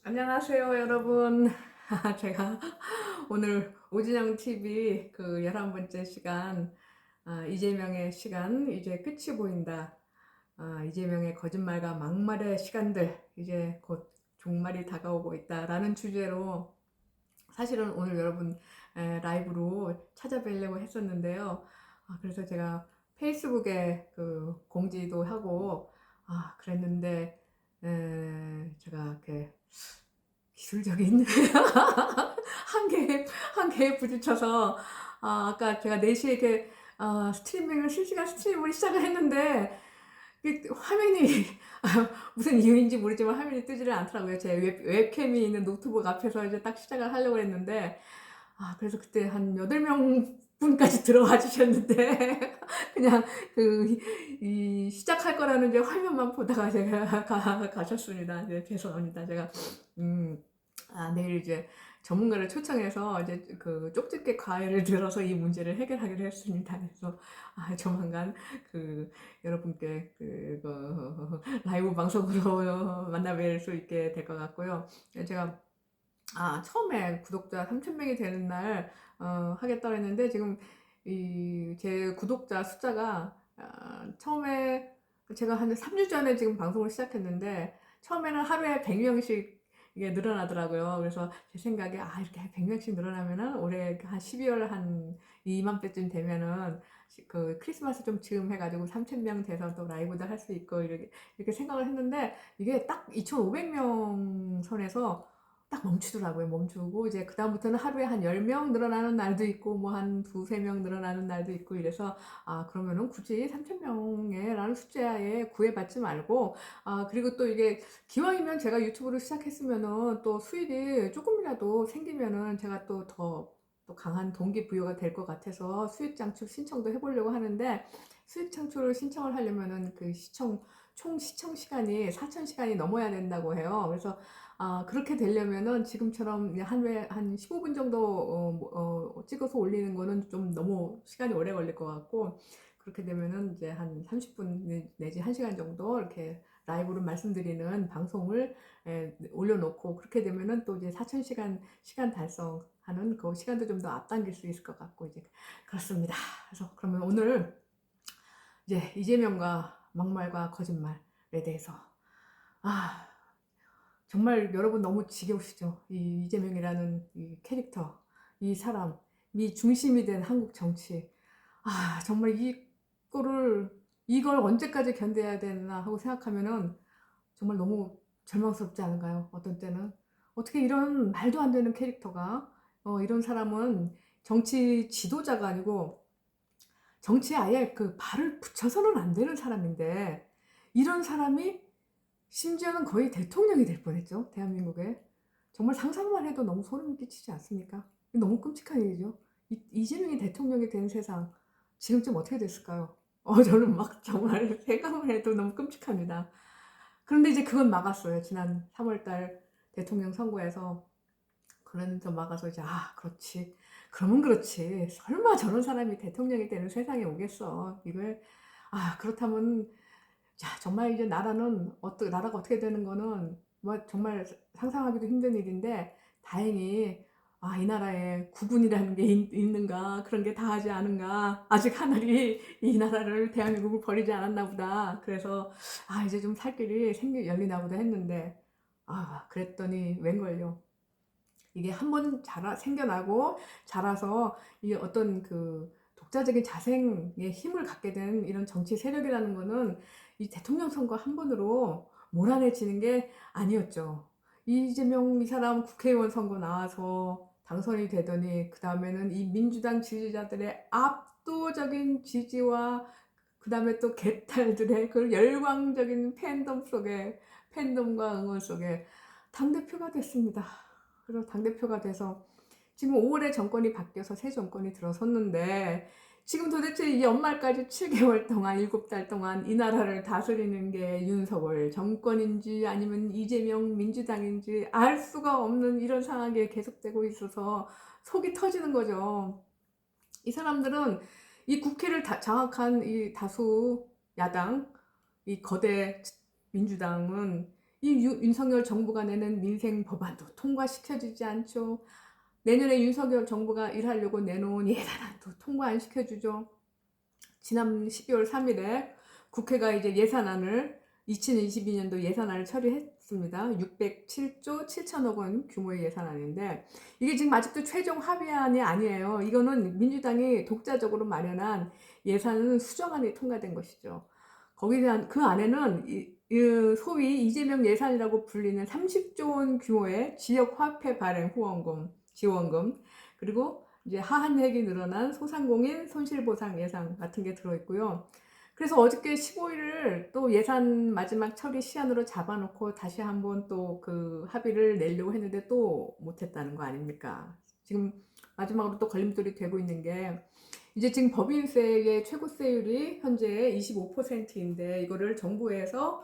안녕하세요, 여러분. 제가 오늘 오진영 TV 그 11번째 시간, 이재명의 시간, 이제 끝이 보인다. 이재명의 거짓말과 막말의 시간들, 이제 곧 종말이 다가오고 있다라는 주제로 사실은 오늘 여러분 라이브로 찾아뵈려고 했었는데요. 그래서 제가 페이스북에 그 공지도 하고 그랬는데 제가 이렇게 기술적인 한계에 부딪혀서 아까 제가 4시에 이렇게 스트리밍을 실시간 스트리밍을 시작을 했는데 화면이 무슨 이유인지 모르지만 화면이 뜨지를 않더라고요. 제 웹캠이 있는 노트북 앞에서 이제 딱 시작을 하려고 했는데 그래서 그때 한 8명 분까지 들어와 주셨는데 그냥 이 시작할 거라는 이제 화면만 보다가 제가 가셨습니다. 이제 죄송합니다. 제가 내일 이제 전문가를 초청해서 이제 그 쪽집게 과외를 들어서 이 문제를 해결하기로 했습니다. 그래서 조만간 그 여러분께 라이브 방송으로 만나 뵐 수 있게 될 것 같고요. 제가 처음에 구독자 3,000명이 되는 날 하겠다고 했는데 지금 제 구독자 숫자가 처음에 제가 한 3주 전에 지금 방송을 시작했는데 처음에는 하루에 100명씩 이게 늘어나더라고요. 그래서 제 생각에 이렇게 100명씩 늘어나면은 올해 한 12월 한 이맘때쯤 되면은 그 크리스마스 좀 즈음 해가지고 3,000명 돼서 또 라이브도 할 수 있고 이렇게 생각을 했는데 이게 딱 2,500명 선에서 딱 멈추더라고요. 멈추고 이제 그다음부터는 하루에 한 10명 늘어나는 날도 있고 뭐 한 두세 명 늘어나는 날도 있고 이래서 그러면은 굳이 3,000명에 라는 숫자에 구애받지 말고 그리고 또 이게 기왕이면 제가 유튜브를 시작했으면은 또 수익이 조금이라도 생기면은 제가 또 강한 동기부여가 될 것 같아서 수익 창출 신청도 해보려고 하는데 수익 창출을 신청을 하려면은 총 시청 시간이 4,000시간이 넘어야 된다고 해요. 그래서 그렇게 되려면은 지금처럼 한 15분 정도 찍어서 올리는 거는 좀 너무 시간이 오래 걸릴 것 같고 그렇게 되면은 이제 한 30분 내지 1시간 정도 이렇게 라이브로 말씀드리는 방송을 올려놓고 그렇게 되면은 또 이제 4,000시간 시간 달성하는 그 시간도 좀 더 앞당길 수 있을 것 같고 이제 그렇습니다. 그래서 그러면 오늘 이제 이재명과 막말과 거짓말에 대해서 아 정말 여러분 너무 지겨우시죠? 이 이재명이라는 이 캐릭터, 이 사람, 이 중심이 된 한국 정치. 정말 이걸 언제까지 견뎌야 되나 하고 생각하면은 정말 너무 절망스럽지 않은가요? 어떤 때는. 어떻게 이런 말도 안 되는 캐릭터가, 이런 사람은 정치 지도자가 아니고 정치에 아예 그 발을 붙여서는 안 되는 사람인데, 이런 사람이 심지어는 거의 대통령이 될 뻔했죠. 대한민국에. 정말 상상만 해도 너무 소름 끼치지 않습니까? 너무 끔찍한 일이죠. 이재명이 대통령이 된 세상 지금쯤 어떻게 됐을까요? 저는 막 정말 생각만 해도 너무 끔찍합니다. 그런데 이제 그건 막았어요. 지난 3월달 대통령 선거에서 그러면서 막아서 이제 그렇지. 그러면 그렇지. 설마 저런 사람이 대통령이 되는 세상에 오겠어. 이걸 그렇다면 정말 이제 나라가 어떻게 되는 거는 뭐 정말 상상하기도 힘든 일인데 다행히 이 나라에 국군이라는 게 있는가 그런 게 다하지 않은가 아직 하늘이 이 나라를 대한민국을 버리지 않았나 보다. 그래서 이제 좀 살 길이 열리나 보다 했는데 그랬더니 웬걸요. 이게 한번 생겨나고 자라서 이 어떤 그 독자적인 자생의 힘을 갖게 된 이런 정치 세력이라는 거는 이 대통령 선거 한 번으로 몰아내지는 게 아니었죠. 이재명 이 사람 국회의원 선거 나와서 당선이 되더니 그 다음에는 이 민주당 지지자들의 압도적인 지지와 그 다음에 또 개딸들의 그 열광적인 팬덤과 응원 속에 당대표가 됐습니다. 그래서 당대표가 돼서 지금 5월에 정권이 바뀌어서 새 정권이 들어섰는데 지금 도대체 이 연말까지 7개월 동안 7달 동안 이 나라를 다스리는 게 윤석열 정권인지 아니면 이재명 민주당인지 알 수가 없는 이런 상황이 계속되고 있어서 속이 터지는 거죠. 이 사람들은 이 국회를 장악한 이 다수 야당, 이 거대 민주당은 이 윤석열 정부가 내는 민생 법안도 통과시켜주지 않죠. 내년에 윤석열 정부가 일하려고 내놓은 예산안도 통과 안 시켜주죠. 지난 12월 3일에 국회가 이제 예산안을 2022년도 예산안을 처리했습니다. 607조 7천억 원 규모의 예산안인데 이게 지금 아직도 최종 합의안이 아니에요. 이거는 민주당이 독자적으로 마련한 예산은 수정안이 통과된 것이죠. 거기에 대한 그 안에는 소위 이재명 예산이라고 불리는 30조 원 규모의 지역 화폐 발행 후원금, 지원금, 그리고 이제 하한액이 늘어난 소상공인 손실보상 예산 같은 게 들어있고요. 그래서 어저께 15일을 또 예산 마지막 처리 시한으로 잡아놓고 다시 한번 또 그 합의를 내려고 했는데 또 못했다는 거 아닙니까? 지금 마지막으로 또 걸림돌이 되고 있는 게 이제 지금 법인세의 최고세율이 현재 25%인데 이거를 정부에서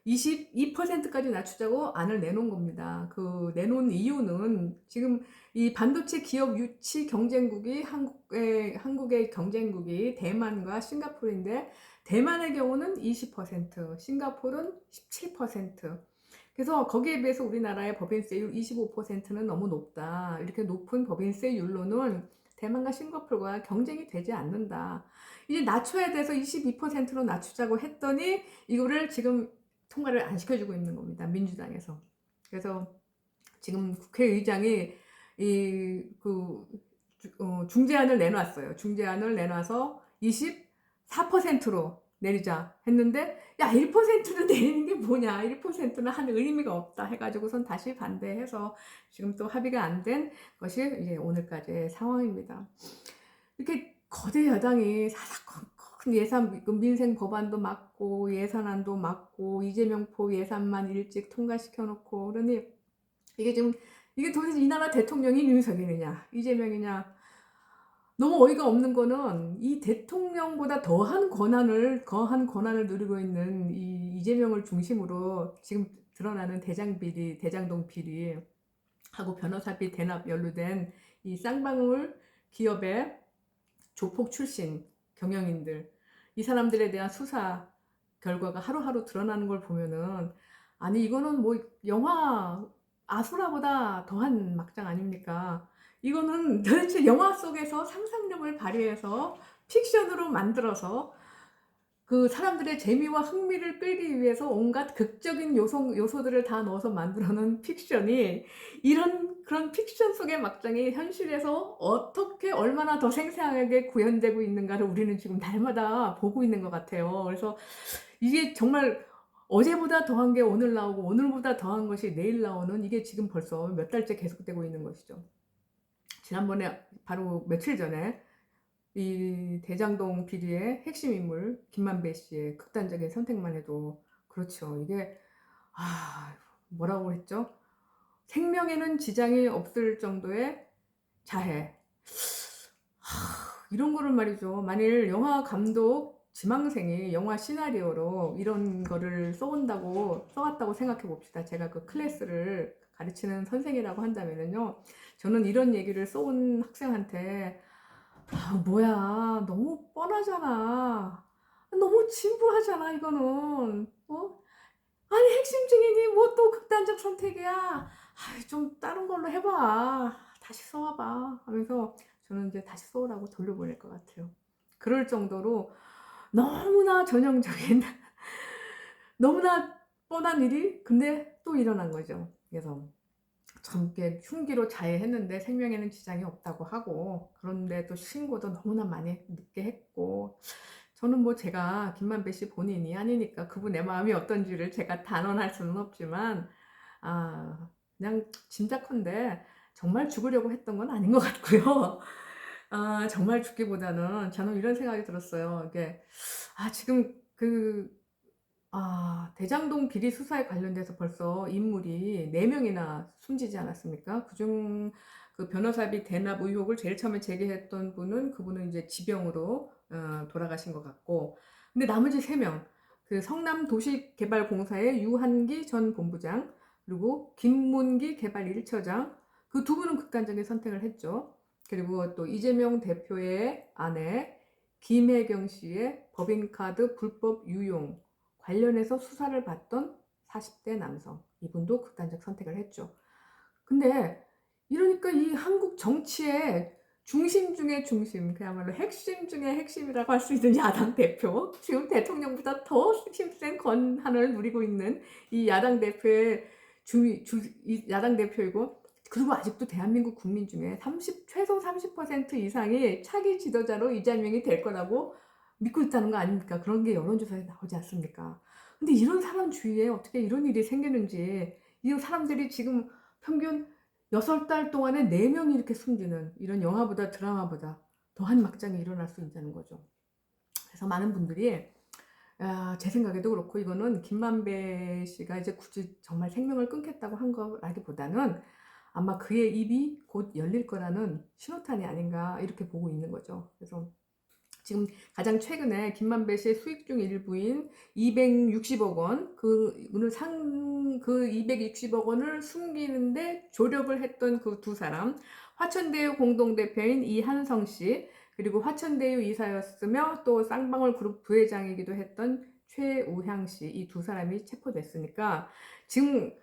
22%까지 낮추자고 안을 내놓은 겁니다. 그 내놓은 이유는 지금 이 반도체 기업 유치 경쟁국이 한국의 경쟁국이 대만과 싱가포르인데 대만의 경우는 20%, 싱가포르는 17%. 그래서 거기에 비해서 우리나라의 법인세율 25%는 너무 높다. 이렇게 높은 법인세율로는 대만과 싱가포르가 경쟁이 되지 않는다. 이제 낮춰야 돼서 22%로 낮추자고 했더니 이거를 지금 통과를 안 시켜주고 있는 겁니다. 민주당에서. 그래서 지금 국회의장이 중재안을 내놨어요. 중재안을 내놔서 24%로 내리자 했는데 야 1%는 내리는 게 뭐냐, 1%는 한 의미가 없다 해가지고선 다시 반대해서 지금 또 합의가 안 된 것이 이제 오늘까지의 상황입니다. 이렇게 거대 여당이 사사건 큰 예산 민생 법안도 막고 예산안도 막고 이재명포 예산만 일찍 통과시켜 놓고 그러니 이게 지금 이게 도대체 이 나라 대통령이 윤석열이냐 이재명이냐. 너무 어이가 없는 거는 이 대통령보다 더한 권한을 누리고 있는 이 이재명을 중심으로 지금 드러나는 대장비리, 대장동 비리 하고 변호사비 대납 연루된 이 쌍방울 기업의 조폭 출신 경영인들, 이 사람들에 대한 수사 결과가 하루하루 드러나는 걸 보면은 아니 이거는 뭐 영화 아수라보다 더한 막장 아닙니까? 이거는 도대체 영화 속에서 상상력을 발휘해서 픽션으로 만들어서 그 사람들의 재미와 흥미를 끌기 위해서 온갖 극적인 요소들을 다 넣어서 만들어놓은 픽션이 그런 픽션 속의 막장이 현실에서 어떻게 얼마나 더 생생하게 구현되고 있는가를 우리는 지금 날마다 보고 있는 것 같아요. 그래서 이게 정말 어제보다 더한 게 오늘 나오고 오늘보다 더한 것이 내일 나오는 이게 지금 벌써 몇 달째 계속되고 있는 것이죠. 지난번에 바로 며칠 전에 이 대장동 비리의 핵심 인물 김만배 씨의 극단적인 선택만 해도 그렇죠. 이게 뭐라고 했죠? 생명에는 지장이 없을 정도의 자해. 이런 거를 말이죠. 만일 영화 감독 지망생이 영화 시나리오로 이런 거를 써왔다고 생각해 봅시다. 제가 그 클래스를 가르치는 선생이라고 한다면요. 저는 이런 얘기를 써온 학생한테 뭐야 너무 뻔하잖아, 너무 진부하잖아 이거는, 아니 핵심 증인이 뭐 또 극단적 선택이야, 좀 다른 걸로 해봐, 다시 써와봐 하면서 저는 이제 다시 써오라고 돌려보낼 것 같아요. 그럴 정도로 너무나 전형적인 너무나 뻔한 일이 근데 또 일어난 거죠. 그래서 참 이렇게 흉기로 자해했는데 생명에는 지장이 없다고 하고, 그런데 또 신고도 너무나 많이 늦게 했고, 저는 뭐 제가 김만배 씨 본인이 아니니까 그분의 마음이 어떤지를 제가 단언할 수는 없지만 그냥 짐작컨대 정말 죽으려고 했던 건 아닌 것 같고요. 정말 죽기보다는 저는 이런 생각이 들었어요. 이게 지금 대장동 비리 수사에 관련돼서 벌써 인물이 4명이나 숨지지 않았습니까? 그중 그 변호사비 대납 의혹을 제일 처음에 제기했던 그분은 이제 지병으로 돌아가신 것 같고, 근데 나머지 3명, 그 성남도시개발공사의 유한기 전 본부장, 그리고 김문기 개발 1처장, 그 2분은 극단적인 선택을 했죠. 그리고 또 이재명 대표의 아내 김혜경 씨의 법인카드 불법 유용 관련해서 수사를 받던 40대 남성. 이분도 극단적 선택을 했죠. 근데 이러니까 이 한국 정치의 중심 중의 중심, 그야말로 핵심 중의 핵심이라고 할 수 있는 야당 대표, 지금 대통령보다 더 힘센 권한을 누리고 있는 이 야당 대표의 이 야당 대표이고, 그리고 아직도 대한민국 국민 중에 최소 30% 이상이 차기 지도자로 이재명이 될 거라고 믿고 있다는 거 아닙니까? 그런 게 여론조사에 나오지 않습니까? 근데 이런 사람 주위에 어떻게 이런 일이 생기는지, 이 사람들이 지금 평균 6달 동안에 4명이 이렇게 숨지는, 이런 영화보다 드라마보다 더한 막장이 일어날 수 있다는 거죠. 그래서 많은 분들이 제 생각에도 그렇고, 이거는 김만배 씨가 이제 굳이 정말 생명을 끊겠다고 한 거라기보다는 아마 그의 입이 곧 열릴 거라는 신호탄이 아닌가, 이렇게 보고 있는 거죠. 그래서 지금 가장 최근에 김만배 씨의 수익 중 일부인 260억 원, 그 260억 원을 숨기는데 조력을 했던 그 두 사람, 화천대유 공동대표인 이한성 씨, 그리고 화천대유 이사였으며 또 쌍방울 그룹 부회장이기도 했던 최우향 씨, 이 두 사람이 체포됐으니까 지금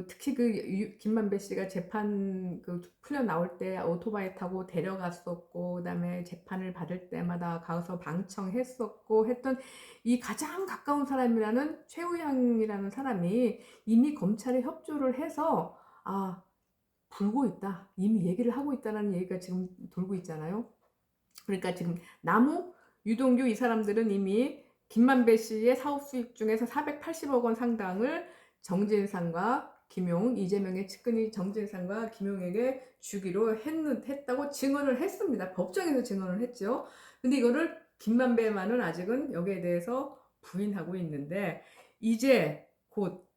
특히 김만배 씨가 재판 풀려 나올 때 오토바이 타고 데려갔었고, 그다음에 재판을 받을 때마다 가서 방청했었고 했던 이 가장 가까운 사람이라는 최우향이라는 사람이 이미 검찰에 협조를 해서 불고 있다, 이미 얘기를 하고 있다는 얘기가 지금 돌고 있잖아요. 그러니까 지금 나무, 유동규 이 사람들은 이미 김만배 씨의 사업 수익 중에서 480억 원 상당을 정진상과 김용, 이재명의 측근이 정진상과 김용에게 주기로 했다고 증언을 했습니다. 법정에서 증언을 했죠. 근데 이거를 김만배만은 아직은 여기에 대해서 부인하고 있는데, 이제 곧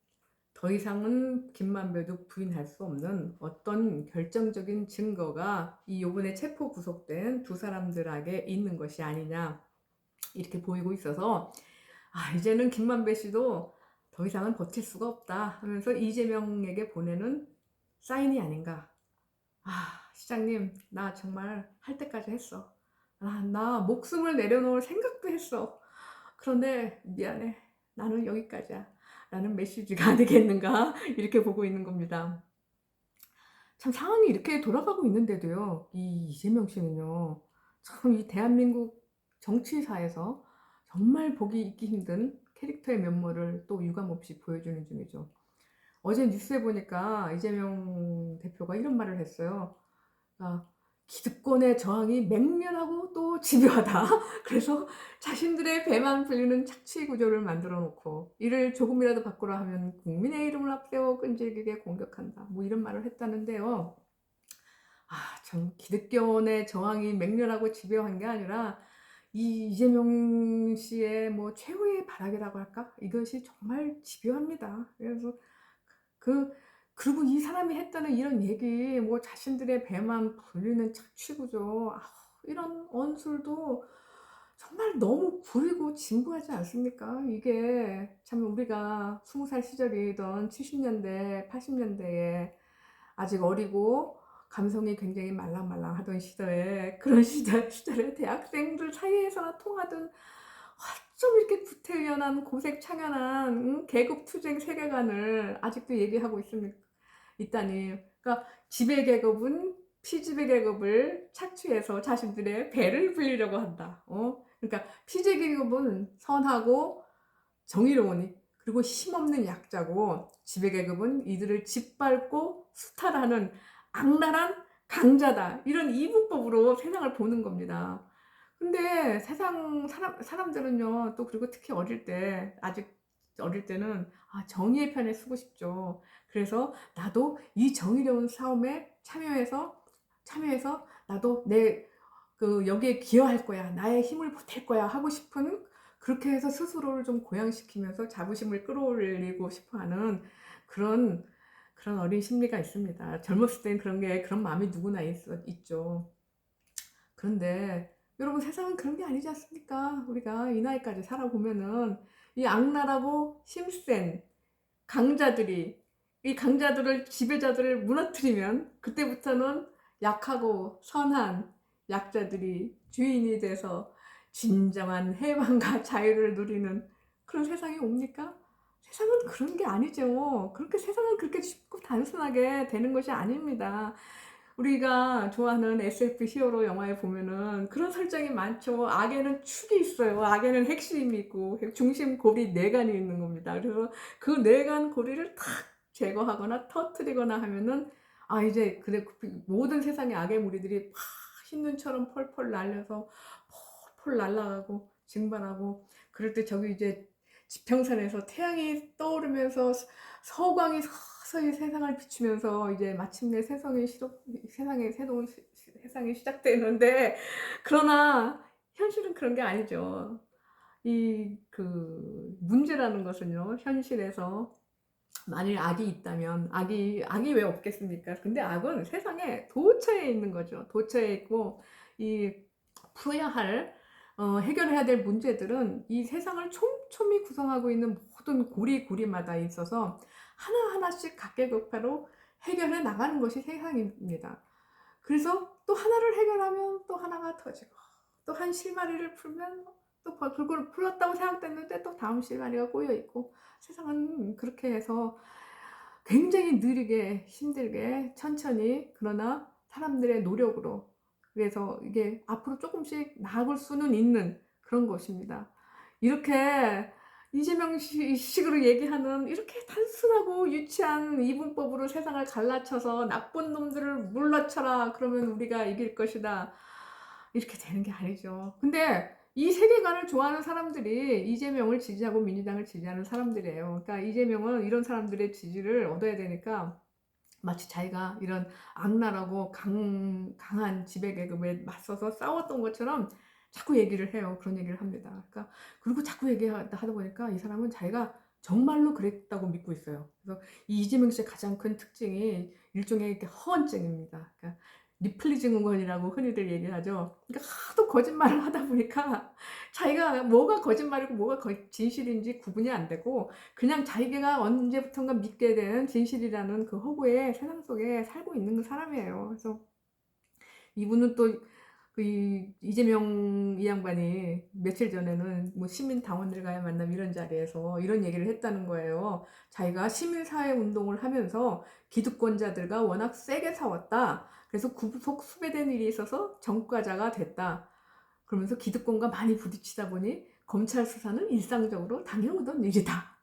더 이상은 김만배도 부인할 수 없는 어떤 결정적인 증거가 이 요번에 체포 구속된 두 사람들에게 있는 것이 아니냐, 이렇게 보이고 있어서 이제는 김만배 씨도 더 이상은 버틸 수가 없다 하면서 이재명에게 보내는 사인이 아닌가. 시장님, 나 정말 할 때까지 했어. 나 목숨을 내려놓을 생각도 했어. 그런데 미안해, 나는 여기까지야 라는 메시지가 되겠는가, 이렇게 보고 있는 겁니다. 참 상황이 이렇게 돌아가고 있는데도요, 이 이재명 씨는요, 참 이 대한민국 정치사에서 정말 보기 있기 힘든 캐릭터의 면모를 또 유감없이 보여주는 중이죠. 어제 뉴스에 보니까 이재명 대표가 이런 말을 했어요. 기득권의 저항이 맹렬하고 또 집요하다. 그래서 자신들의 배만 불리는 착취 구조를 만들어 놓고 이를 조금이라도 바꾸라 하면 국민의 이름을 앞세워 끈질기게 공격한다, 뭐 이런 말을 했다는데요. 참 기득권의 저항이 맹렬하고 집요한 게 아니라 이 이재명 씨의 뭐 최후의 발악이라고 할까? 이것이 정말 집요합니다. 그래서 그리고 이 사람이 했다는 이런 얘기, 뭐 자신들의 배만 불리는 착취구조, 이런 언술도 정말 너무 구리고 진부하지 않습니까? 이게 참 우리가 20살 시절이던 70년대, 80년대에 아직 어리고 감성이 굉장히 말랑말랑하던 시절에, 그런 시절에 대학생들 사이에서나 통하던 좀 이렇게 구태의연한 고색 창연한 계급투쟁 세계관을 아직도 얘기하고 있다니. 그러니까 지배 계급은 피지배 계급을 착취해서 자신들의 배를 불리려고 한다. 그러니까 피지배 계급은 선하고 정의로우니, 그리고 힘없는 약자고, 지배 계급은 이들을 짓밟고 수탈하는 악랄한 강자다, 이런 이분법으로 세상을 보는 겁니다. 근데 사람들은요, 또 그리고 특히 아직 어릴 때는 정의의 편에 서고 싶죠. 그래서 나도 이 정의로운 싸움에 참여해서 나도 여기에 기여할 거야, 나의 힘을 보탤 거야 하고 싶은, 그렇게 해서 스스로를 좀 고양시키면서 자부심을 끌어올리고 싶어하는 그런 어린 심리가 있습니다. 젊었을 땐 그런 마음이 누구나 있죠. 그런데 여러분, 세상은 그런 게 아니지 않습니까? 우리가 이 나이까지 살아보면은 이 악랄하고 힘센 강자들이 이 강자들을, 지배자들을 무너뜨리면 그때부터는 약하고 선한 약자들이 주인이 돼서 진정한 해방과 자유를 누리는 그런 세상이 옵니까? 세상은 그런 게 아니죠. 그렇게 세상은 그렇게 쉽고 단순하게 되는 것이 아닙니다. 우리가 좋아하는 SF 히어로 영화에 보면은 그런 설정이 많죠. 악에는 축이 있어요. 악에는 핵심이 있고 중심 고리 내간이 있는 겁니다. 그래서 그 내간 고리를 탁 제거하거나 터뜨리거나 하면은 이제 그래 모든 세상의 악의 무리들이 팍 흰눈처럼 펄펄 날려서 펄펄 날아가고 증발하고 그럴 때 저기 이제 지평선에서 태양이 떠오르면서 서광이 서서히 세상을 비추면서 이제 마침내 세상이 시작되는데, 그러나 현실은 그런 게 아니죠. 이 그 문제라는 것은요, 현실에서 만일 악이 있다면 악이 왜 없겠습니까? 근데 악은 세상에 도처에 있는 거죠. 도처에 있고 이 풀어야 할 해결해야 될 문제들은 이 세상을 촘촘히 구성하고 있는 모든 고리고리마다 있어서 하나하나씩 각계격파로 해결해 나가는 것이 세상입니다. 그래서 또 하나를 해결하면 또 하나가 터지고 또 한 실마리를 풀면 또 그걸 풀었다고 생각됐는데 또 다음 실마리가 꼬여 있고, 세상은 그렇게 해서 굉장히 느리게 힘들게 천천히, 그러나 사람들의 노력으로, 그래서 이게 앞으로 조금씩 나아갈 수는 있는 그런 것입니다. 이렇게 이재명 식으로 얘기하는 이렇게 단순하고 유치한 이분법으로 세상을 갈라쳐서 나쁜 놈들을 물러쳐라 그러면 우리가 이길 것이다, 이렇게 되는 게 아니죠. 근데 이 세계관을 좋아하는 사람들이 이재명을 지지하고 민주당을 지지하는 사람들이에요. 그러니까 이재명은 이런 사람들의 지지를 얻어야 되니까 마치 자기가 이런 악랄하고 강한 지배계급에 맞서서 싸웠던 것처럼 자꾸 얘기를 해요. 그런 얘기를 합니다. 그러니까 그리고 자꾸 얘기하다 보니까 이 사람은 자기가 정말로 그랬다고 믿고 있어요. 그래서 이 이재명 씨의 가장 큰 특징이 일종의 허언증입니다. 그러니까 리플리 증후군이라고 흔히들 얘기하죠. 그러니까 하도 거짓말을 하다 보니까 자기가 뭐가 거짓말이고 뭐가 진실인지 구분이 안 되고 그냥 자기가 언제부턴가 믿게 된 진실이라는 그 허구의 세상 속에 살고 있는 사람이에요. 그래서 이분은 또 그 이재명 이 양반이 며칠 전에는 뭐 시민 당원들과의 만남 이런 자리에서 이런 얘기를 했다는 거예요. 자기가 시민사회 운동을 하면서 기득권자들과 워낙 세게 싸웠다. 그래서 구속 수배된 일이 있어서 전과자가 됐다. 그러면서 기득권과 많이 부딪히다 보니 검찰 수사는 일상적으로 당해오던 일이다.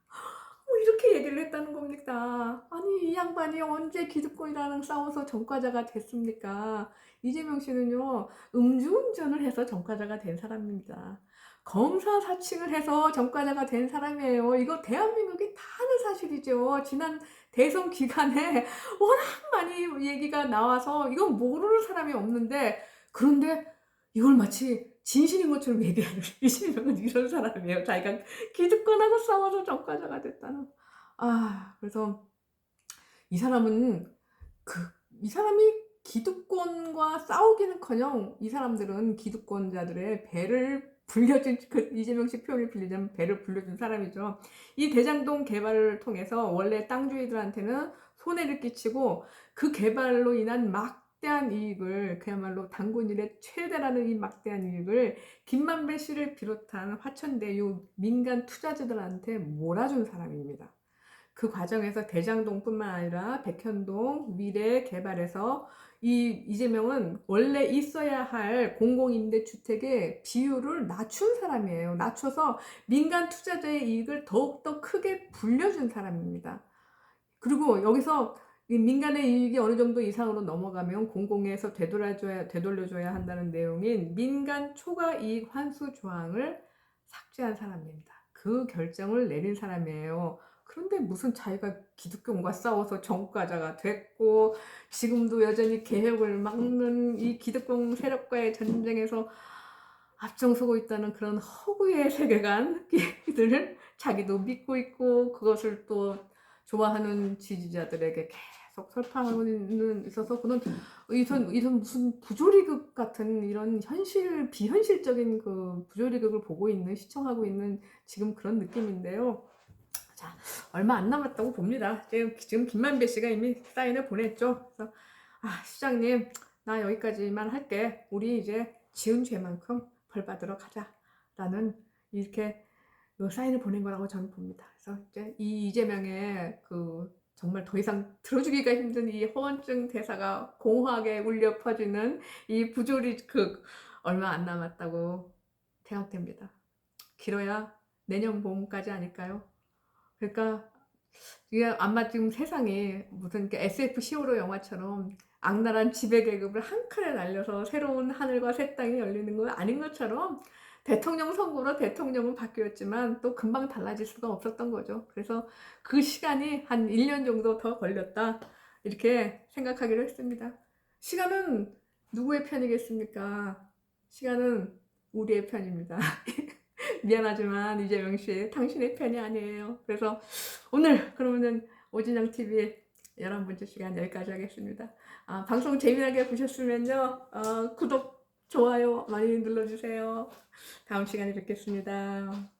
뭐 이렇게 얘기를 했다는 겁니까? 아니, 이 양반이 언제 기득권이랑 싸워서 전과자가 됐습니까? 이재명 씨는요, 음주운전을 해서 전과자가 된 사람입니다. 검사 사칭을 해서 전과자가 된 사람이에요. 이거 대한민국이 다 아는 사실이죠. 지난 대선 기간에 워낙 많이 얘기가 나와서 이건 모르는 사람이 없는데, 그런데 이걸 마치 진실인 것처럼 얘기하는 이재명은 이런 사람이에요. 자기가 기득권하고 싸워서 전과자가 됐다는. 그래서 이 사람은 이 사람이 기득권과 싸우기는커녕 이 사람들은 기득권자들의 배를 불려준, 이재명 씨 표현을 빌리자면 배를 불려준 사람이죠. 이 대장동 개발을 통해서 원래 땅주의들한테는 손해를 끼치고 그 개발로 인한 막대한 이익을, 그야말로 단군 일의 최대라는 이 막대한 이익을 김만배 씨를 비롯한 화천대유 민간 투자자들한테 몰아준 사람입니다. 그 과정에서 대장동뿐만 아니라 백현동 미래 개발에서 이재명은 원래 있어야 할 공공임대주택의 비율을 낮춘 사람이에요. 낮춰서 민간 투자자의 이익을 더욱더 크게 불려준 사람입니다. 그리고 여기서 이 민간의 이익이 어느 정도 이상으로 넘어가면 공공에서 되돌려줘야 한다는 내용인 민간 초과 이익 환수 조항을 삭제한 사람입니다. 그 결정을 내린 사람이에요. 그런데 무슨 자기가 기득권과 싸워서 전과자가 됐고 지금도 여전히 개혁을 막는 이 기득권 세력과의 전쟁에서 앞장서고 있다는 그런 허구의 세계관들을 자기도 믿고 있고, 그것을 또 좋아하는 지지자들에게 계속 설파하고 있어서 그런 이런 무슨 부조리극 같은 이런 비현실적인 그 부조리극을 보고 있는, 시청하고 있는 지금 그런 느낌인데요. 자, 얼마 안 남았다고 봅니다. 지금 김만배 씨가 이미 사인을 보냈죠. 그래서 시장님, 나 여기까지만 할게. 우리 이제 지은 죄만큼 벌 받으러 가자라는 이렇게 사인을 보낸 거라고 저는 봅니다. 그래서 이제 이 이재명의 그 정말 더 이상 들어주기가 힘든 이 허언증 대사가 공허하게 울려 퍼지는 이 부조리 얼마 안 남았다고 생각됩니다. 길어야 내년 봄까지 아닐까요? 그러니까 이게 아마 지금 세상이 무슨 SF 히어로 영화처럼 악랄한 지배 계급을 한 칼에 날려서 새로운 하늘과 새 땅이 열리는 건 아닌 것처럼 대통령 선거로 대통령은 바뀌었지만 또 금방 달라질 수가 없었던 거죠. 그래서 그 시간이 한 1년 정도 더 걸렸다 이렇게 생각하기로 했습니다. 시간은 누구의 편이겠습니까? 시간은 우리의 편입니다. 미안하지만 이재명 씨, 당신의 편이 아니에요. 그래서 오늘 그러면은 오진영 TV 11번째 시간 여기까지 하겠습니다. 방송 재미나게 보셨으면요, 구독, 좋아요 많이 눌러주세요. 다음 시간에 뵙겠습니다.